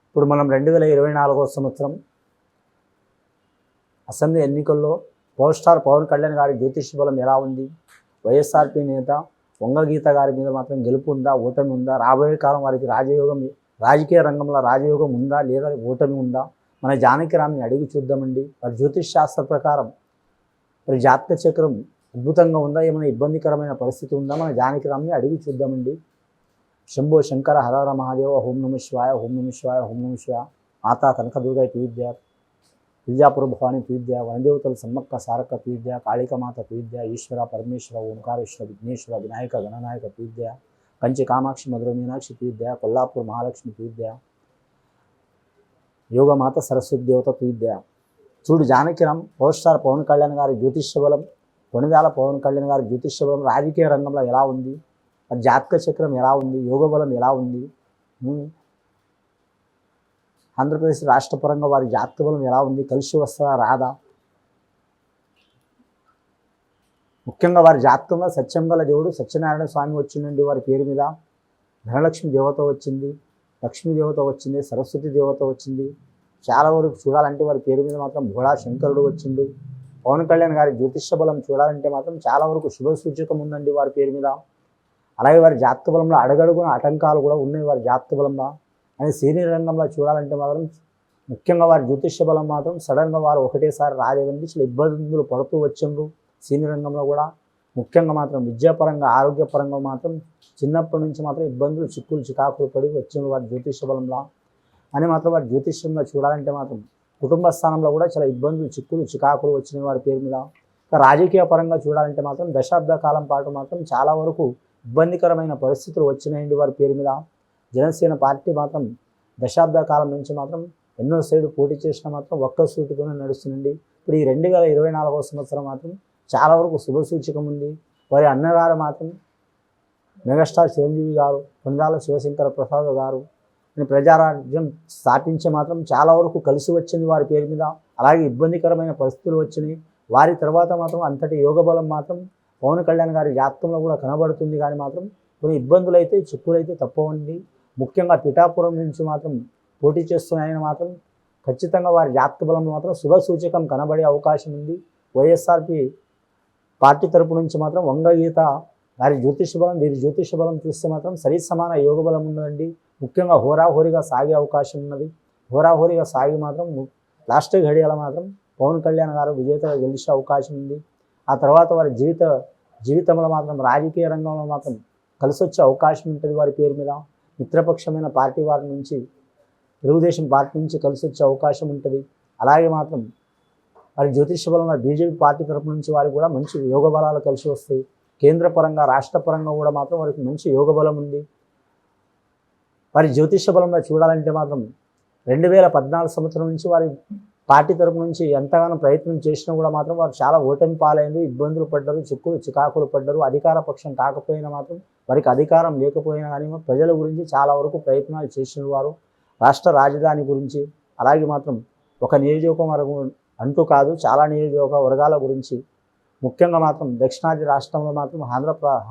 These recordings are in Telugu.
ఇప్పుడు మనం 2024 సంవత్సరం అసెంబ్లీ ఎన్నికల్లో పవర్ స్టార్ పవన్ కళ్యాణ్ గారి జ్యోతిష బలం ఎలా ఉంది, వైఎస్ఆర్పీ నేత వంగగీత గారి మీద మాత్రం గెలుపు ఉందా, ఓటమి ఉందా, రాబోయే కాలం వారికి రాజకీయ రంగంలో రాజయోగం ఉందా లేదా ఓటమి ఉందా, మన జానకిరామ్ని అడిగి చూద్దామండి. మరి జ్యోతిష్ శాస్త్ర ప్రకారం మరి జాతక చక్రం అద్భుతంగా ఉందా, ఏమైనా ఇబ్బందికరమైన పరిస్థితి ఉందా, మన జానకిరామ్ని అడిగి చూద్దామండి. శంభో శంకర హరహర మహాదేవ, ఓం నమ శివాయ, ఓం నమ శివాయ, ఓం నమ శివాయ. మాతా కనకదుర్గ తువిద్య, విద్యాపుర భవాని తువిద్య, వనదేవతల సమ్మక్క సారక్క తువిద్య, కాళికమాత తువిద్య, ఈశ్వర పరమేశ్వర ఓంకారేశ్వర విఘ్నేశ్వర వినాయక గణనాయక తువిద్య, కంచి కామాక్షి మధుర మీనాక్షి తువిద్య, కొల్లాపూర్ మహాలక్ష్మి తువిద్య, యోగమాత సరస్వతి దేవత తువిద్య. చూడు జానకిరామ్ పవర్ స్టార్ పవన్ కళ్యాణ్ గారి జ్యోతిష్య బలం, కొణిదాల పవన్ కళ్యాణ్ గారి జ్యోతిష్య బలం రాజకీయ రంగంలో ఎలా ఉంది, జాతక చక్రం ఎలా ఉంది, యోగ బలం ఎలా ఉంది, ఆంధ్రప్రదేశ్ రాష్ట్ర పరంగా వారి జాతక బలం ఎలా ఉంది, కలిసి వస్తుందా రాదా, ముఖ్యంగా వారి జాతకంలో సత్యం గల దేవుడు సత్యనారాయణ స్వామి వచ్చిందండి. వారి పేరు మీద ధనలక్ష్మి దేవత వచ్చింది, లక్ష్మీ దేవత వచ్చింది, సరస్వతి దేవత వచ్చింది. చాలా వరకు చూడాలంటే వారి పేరు మీద మాత్రం భోళా శంకరుడు వచ్చిండు. పవన్ కళ్యాణ్ గారి జ్యోతిష్య బలం చూడాలంటే మాత్రం చాలా వరకు శుభ సూచకం ఉందండి వారి పేరు మీద. అలాగే వారి జాతక బలంలో అడగడుగున ఆటంకాలు కూడా ఉన్నాయి వారి జాతక బలంలో. అని సీనియర్ రంగంలో చూడాలంటే మాత్రం ముఖ్యంగా వారి జ్యోతిష్య బలం మాత్రం సడన్గా వారు ఒకటేసారి రాలేదండి, చాలా ఇబ్బందులు పడుతూ వచ్చిండ్రు. సీనియర్ రంగంలో కూడా ముఖ్యంగా మాత్రం విద్యాపరంగా ఆరోగ్యపరంగా మాత్రం చిన్నప్పటి నుంచి మాత్రం ఇబ్బందులు చిక్కులు చికాకులు పడి వచ్చిండ్రు వారి జ్యోతిష్య బలంలో. అని మాత్రం వారి జ్యోతిష్యంలో చూడాలంటే మాత్రం కుటుంబ స్థానంలో కూడా చాలా ఇబ్బందులు చిక్కులు చికాకులు వచ్చినాయి వారి పేరు మీద. రాజకీయ పరంగా చూడాలంటే మాత్రం దశాబ్ద కాలం పాటు మాత్రం చాలా వరకు ఇబ్బందికరమైన పరిస్థితులు వచ్చినాయండి వారి పేరు మీద. జనసేన పార్టీ మాత్రం దశాబ్ద కాలం నుంచి మాత్రం ఎన్నో సైడు పోటీ చేసినా మాత్రం ఒక్క సూటితోనే నడుస్తుందండి. ఇప్పుడు ఈ 2024 సంవత్సరం మాత్రం చాలా వరకు శుభసూచకం ఉంది. వారి అన్నగారు మాత్రం మెగాస్టార్ చిరంజీవి గారు, కొండాల శివశంకర ప్రసాద్ గారు ప్రజారాజ్యం స్థాపించే మాత్రం చాలా వరకు కలిసి వచ్చింది వారి పేరు మీద. అలాగే ఇబ్బందికరమైన పరిస్థితులు వచ్చినాయి. వారి తర్వాత మాత్రం అంతటి యోగ బలం మాత్రం పవన్ కళ్యాణ్ గారి జాతకంలో కూడా కనబడుతుంది. కానీ మాత్రం కొన్ని ఇబ్బందులు అయితే చిక్కులైతే తప్పవండి. ముఖ్యంగా పిఠాపురం నుంచి మాత్రం పోటీ చేస్తున్న ఆయన మాత్రం ఖచ్చితంగా వారి జాతక బలం మాత్రం శుభ సూచకం కనబడే అవకాశం ఉంది. వైఎస్ఆర్పి పార్టీ తరపు నుంచి మాత్రం వంగగీత వారి జ్యోతిష బలం వీరి జ్యోతిష బలం చూస్తే మాత్రం సరి సమాన యోగ బలం ఉన్నదండి. ముఖ్యంగా హోరాహోరీగా సాగే అవకాశం ఉన్నది. హోరాహోరీగా సాగి మాత్రం లాస్ట్ ఘడియల మాత్రం పవన్ కళ్యాణ్ గారు విజేతగా గెలిచే అవకాశం ఉంది. ఆ తర్వాత వారి జీవితంలో మాత్రం రాజకీయ రంగంలో మాత్రం కలిసి వచ్చే అవకాశం ఉంటుంది వారి పేరు మీద. మిత్రపక్షమైన పార్టీ వారి నుంచి తెలుగుదేశం పార్టీ నుంచి కలిసి వచ్చే అవకాశం ఉంటుంది. అలాగే మాత్రం వారి జ్యోతిష బలం బీజేపీ పార్టీ తరపు నుంచి వారికి కూడా మంచి యోగ బలాలు కలిసి వస్తాయి. కేంద్ర పరంగా రాష్ట్ర పరంగా కూడా మాత్రం వారికి మంచి యోగ బలం ఉంది. వారి జ్యోతిష బలంలో చూడాలంటే మాత్రం 2014 సంవత్సరం నుంచి వారి పార్టీ తరపు నుంచి ఎంతగానో ప్రయత్నం చేసినా కూడా మాత్రం వారు చాలా ఓటమి పాలైంది, ఇబ్బందులు పడ్డారు, చిక్కులు చికాకులు పడ్డారు. అధికార పక్షం కాకపోయినా మాత్రం వారికి అధికారం లేకపోయినా కానీ ప్రజల గురించి చాలా వరకు ప్రయత్నాలు చేసిన వారు. రాష్ట్ర రాజధాని గురించి అలాగే మాత్రం ఒక నియోజకవర్గం అంటూ కాదు, చాలా నియోజకవర్గాల గురించి ముఖ్యంగా మాత్రం దక్షిణాది రాష్ట్రంలో మాత్రం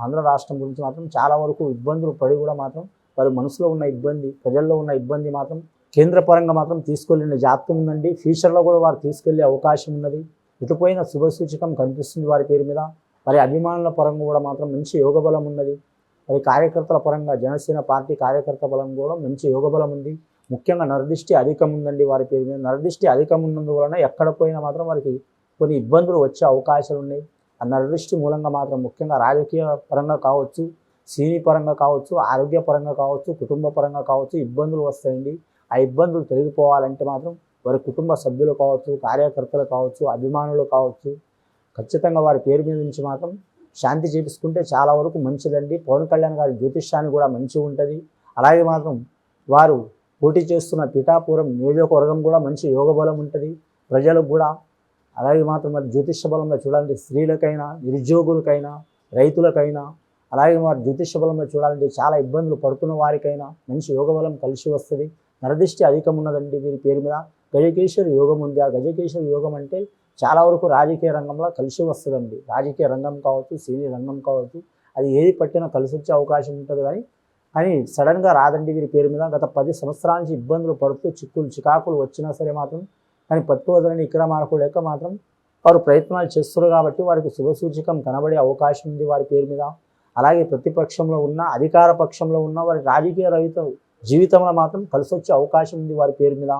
ఆంధ్ర రాష్ట్రం గురించి మాత్రం చాలా వరకు ఇబ్బందులు పడి కూడా మాత్రం వారి మనసులో ఉన్న ఇబ్బంది, ప్రజల్లో ఉన్న ఇబ్బంది మాత్రం కేంద్ర పరంగా మాత్రం తీసుకెళ్ళిన జాతకం ఉందండి. ఫ్యూచర్లో కూడా వారు తీసుకెళ్లే అవకాశం ఉన్నది. ఇటుపోయిన శుభసూచకం కనిపిస్తుంది వారి పేరు మీద. వారి అభిమానుల పరంగా కూడా మాత్రం మంచి యోగ బలం ఉన్నది. మరి కార్యకర్తల పరంగా జనసేన పార్టీ కార్యకర్త బలం కూడా మంచి యోగ బలం ఉంది. ముఖ్యంగా నరదృష్టి అధికం ఉందండి వారి పేరు మీద. నరదృష్టి అధికం ఉన్నందువలన ఎక్కడ పోయినా మాత్రం వారికి కొన్ని ఇబ్బందులు వచ్చే అవకాశాలు ఉన్నాయి. ఆ నరదృష్టి మూలంగా మాత్రం ముఖ్యంగా రాజకీయ పరంగా కావచ్చు, సినీ పరంగా కావచ్చు, ఆరోగ్య పరంగా కావచ్చు, కుటుంబ పరంగా కావచ్చు ఇబ్బందులు వస్తాయండి. ఆ ఇబ్బందులు తొలగిపోవాలంటే మాత్రం వారి కుటుంబ సభ్యులు కావచ్చు, కార్యకర్తలు కావచ్చు, అభిమానులు కావచ్చు ఖచ్చితంగా వారి పేరు మీద నుంచి మాత్రం శాంతి చేపించుకుంటే చాలా వరకు మంచిదండి. పవన్ కళ్యాణ్ గారి జ్యోతిష్యాన్ని కూడా మంచిగా ఉంటుంది. అలాగే మాత్రం వారు పోటీ చేస్తున్న పిఠాపురం నియోజకవర్గం కూడా మంచి యోగ బలం ఉంటుంది ప్రజలకు కూడా. అలాగే మాత్రం మరి జ్యోతిష్య బలంలో చూడాలంటే స్త్రీలకైనా, నిరుద్యోగులకైనా, రైతులకైనా, అలాగే వారి జ్యోతిష్య బలంలో చూడాలంటే చాలా ఇబ్బందులు పడుతున్న వారికైనా మంచి యోగ బలం కలిసి వస్తుంది. నరదృష్టి అధికం ఉన్నదండి వీరి పేరు మీద. గజకేశ్వరి యోగం ఉంది. ఆ గజకేశ్వరి యోగం అంటే చాలా వరకు రాజకీయ రంగంలో కలిసి వస్తుందండి. రాజకీయ రంగం కావచ్చు, సినీ రంగం కావచ్చు, అది ఏది పట్టినా కలిసి వచ్చే అవకాశం ఉంటుంది. కానీ కానీ సడన్గా రాదండి వీరి పేరు మీద. గత 10 సంవత్సరాల నుంచి ఇబ్బందులు పడుతూ చిక్కులు చికాకులు వచ్చినా సరే మాత్రం కానీ పట్టు వదలని విక్రమార్కుడు లేక మాత్రం వారు ప్రయత్నాలు చేస్తారు కాబట్టి వారికి శుభసూచకం కనబడే అవకాశం ఉంది వారి పేరు మీద. అలాగే ప్రతిపక్షంలో ఉన్న అధికార పక్షంలో ఉన్న వారి రాజకీయ రహిత జీవితంలో మాత్రం కలిసి వచ్చే అవకాశం ఉంది వారి పేరు మీద.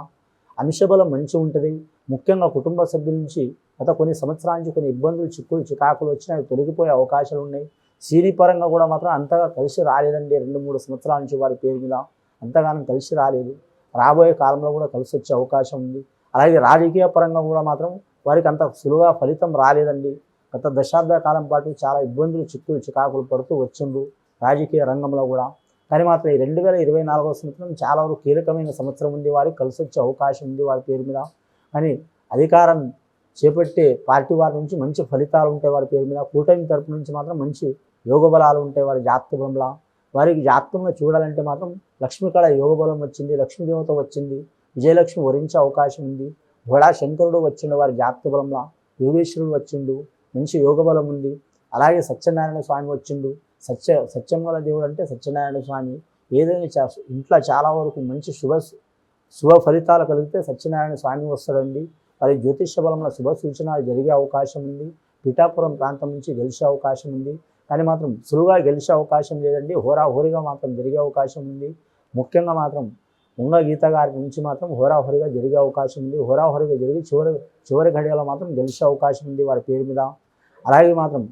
అంశబలం మంచి ఉంటుంది. ముఖ్యంగా కుటుంబ సభ్యుల నుంచి గత కొన్ని సంవత్సరాల నుంచి కొన్ని ఇబ్బందులు చిక్కులు చికాకులు వచ్చినా అవి తొలగిపోయే అవకాశాలు ఉన్నాయి. సినీ పరంగా కూడా మాత్రం అంతగా కలిసి రాలేదండి. 2-3 సంవత్సరాల నుంచి వారి పేరు మీద అంతగానం కలిసి రాలేదు. రాబోయే కాలంలో కూడా కలిసి వచ్చే అవకాశం ఉంది. అలాగే రాజకీయ పరంగా కూడా మాత్రం వారికి అంత సులువుగా ఫలితం రాలేదండి. గత దశాబ్ద కాలం పాటు చాలా ఇబ్బందులు చిక్కులు చికాకులు పడుతూ వచ్చిండ్రు రాజకీయ రంగంలో కూడా. కానీ మాత్రం ఈ 2024వ సంవత్సరం చాలా వరకు కీలకమైన సంవత్సరం ఉంది. వారికి కలిసి వచ్చే అవకాశం ఉంది వారి పేరు మీద. కానీ అధికారం చేపట్టే పార్టీ వారి నుంచి మంచి ఫలితాలు ఉంటాయి వారి పేరు మీద. కూటమి తరపు నుంచి మాత్రం మంచి యోగబలాలు ఉంటాయి వారి జాతకంలో. వారికి జాతకంలో చూడాలంటే మాత్రం లక్ష్మీకళ యోగబలం వచ్చింది, లక్ష్మీదేవత వచ్చింది, విజయలక్ష్మి వరించే అవకాశం ఉంది. బడా శంకరుడు వచ్చిండు వారి జాతకబలంలో, యోగేశ్వరుడు వచ్చిండు, మంచి యోగబలం ఉంది. అలాగే సత్యనారాయణ స్వామి వచ్చిండు. సత్యంగల దేవుడు అంటే సత్యనారాయణ స్వామి. ఏదైనా ఇంట్లో చాలా వరకు మంచి శుభ ఫలితాలు కలిగితే సత్యనారాయణ స్వామి వస్తాడండి. వారి జ్యోతిష బలంలో శుభ సూచనలు జరిగే అవకాశం ఉంది. పిఠాపురం ప్రాంతం నుంచి గెలిచే అవకాశం ఉంది. కానీ మాత్రం సులువుగా గెలిచే అవకాశం లేదండి. హోరాహోరీగా మాత్రం జరిగే అవకాశం ఉంది. ముఖ్యంగా మాత్రం ఉంగ గీత గారి నుంచి మాత్రం హోరాహోరీగా జరిగే అవకాశం ఉంది. హోరాహోరీగా జరిగి చివరి ఘడియలో మాత్రం గెలిచే అవకాశం ఉంది వారి పేరు మీద. అలాగే మాత్రం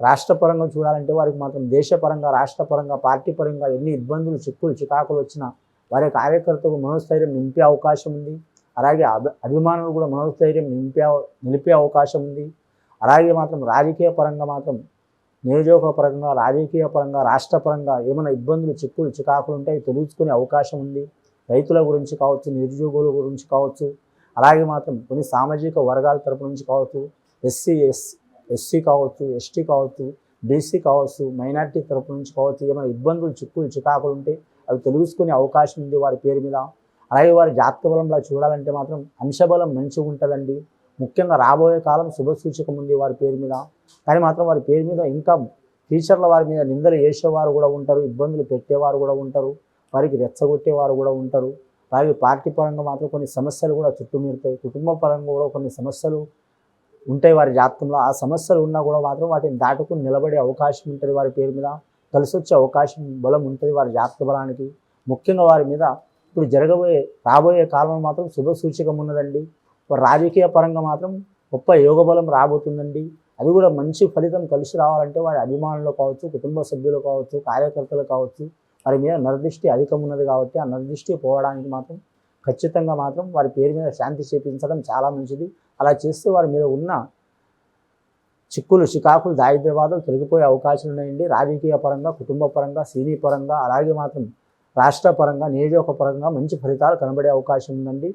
రాష్ట్రపరంగా చూడాలంటే వారికి మాత్రం దేశపరంగా, రాష్ట్రపరంగా, పార్టీ పరంగా ఎన్ని ఇబ్బందులు చిక్కులు చికాకులు వచ్చినా వారి కార్యకర్తకు మనోస్థైర్యం నింపే అవకాశం ఉంది. అలాగే అభిమానులు కూడా మనోస్థైర్యం నిలిపే అవకాశం ఉంది. అలాగే మాత్రం రాజకీయ పరంగా మాత్రం నియోజకపరంగా, రాజకీయ పరంగా, రాష్ట్రపరంగా ఏమైనా ఇబ్బందులు చిక్కులు చికాకులు ఉంటే తొలగించుకునే అవకాశం ఉంది. రైతుల గురించి కావచ్చు, నిరుద్యోగుల గురించి కావచ్చు, అలాగే మాత్రం కొన్ని సామాజిక వర్గాల తరపు నుంచి కావచ్చు, ఎస్సీ కావచ్చు, ఎస్టీ కావచ్చు, బీసీ కావచ్చు, మైనార్టీ తరపు నుంచి కావచ్చు, ఏమైనా ఇబ్బందులు చిక్కులు చికాకులు ఉంటే అవి తొలగించుకునే అవకాశం ఉంది వారి పేరు మీద. అలాగే వారి జాతక బలంలో చూడాలంటే మాత్రం అంశబలం మంచిగా ఉంటుందండి. ముఖ్యంగా రాబోయే కాలం శుభసూచకం ఉంది వారి పేరు మీద. కానీ మాత్రం వారి పేరు మీద ఇంకా టీచర్ల వారి మీద నిందలు వేసేవారు కూడా ఉంటారు, ఇబ్బందులు పెట్టేవారు కూడా ఉంటారు, వారికి రెచ్చగొట్టేవారు కూడా ఉంటారు. అలాగే పార్టీ పరంగా మాత్రం కొన్ని సమస్యలు కూడా చుట్టుముడతాయి. కుటుంబ పరంగా కూడా కొన్ని సమస్యలు ఉంటాయి వారి జాతకంలో. ఆ సమస్యలు ఉన్నా కూడా మాత్రం వాటిని దాటుకుని నిలబడే అవకాశం ఉంటుంది వారి పేరు మీద. కలిసి వచ్చే అవకాశం బలం ఉంటుంది వారి జాతక బలానికి. ముఖ్యంగా వారి మీద ఇప్పుడు రాబోయే కాలంలో మాత్రం శుభసూచకం ఉన్నదండి. రాజకీయ పరంగా మాత్రం గొప్ప యోగబలం రాబోతుందండి. అది కూడా మంచి ఫలితం కలిసి రావాలంటే వారి అభిమానులు కావచ్చు, కుటుంబ సభ్యులు కావచ్చు, కార్యకర్తలు కావచ్చు, వారి మీద నరదృష్టి అధికం ఉన్నది కాబట్టి ఆ నరదృష్టి పోవడానికి మాత్రం ఖచ్చితంగా మాత్రం వారి పేరు మీద శాంతి చేపించడం చాలా మంచిది. అలా చేస్తే వారి మీద ఉన్న చిక్కులు చికాకులు దారిద్ర్యవాదాలు తొలగిపోయే అవకాశాలు ఉన్నాయండి. రాజకీయ పరంగా, కుటుంబ పరంగా, సినీ పరంగా, అలాగే మాత్రం రాష్ట్ర పరంగా, నియోజకపరంగా మంచి ఫలితాలు కనబడే అవకాశం ఉందండి.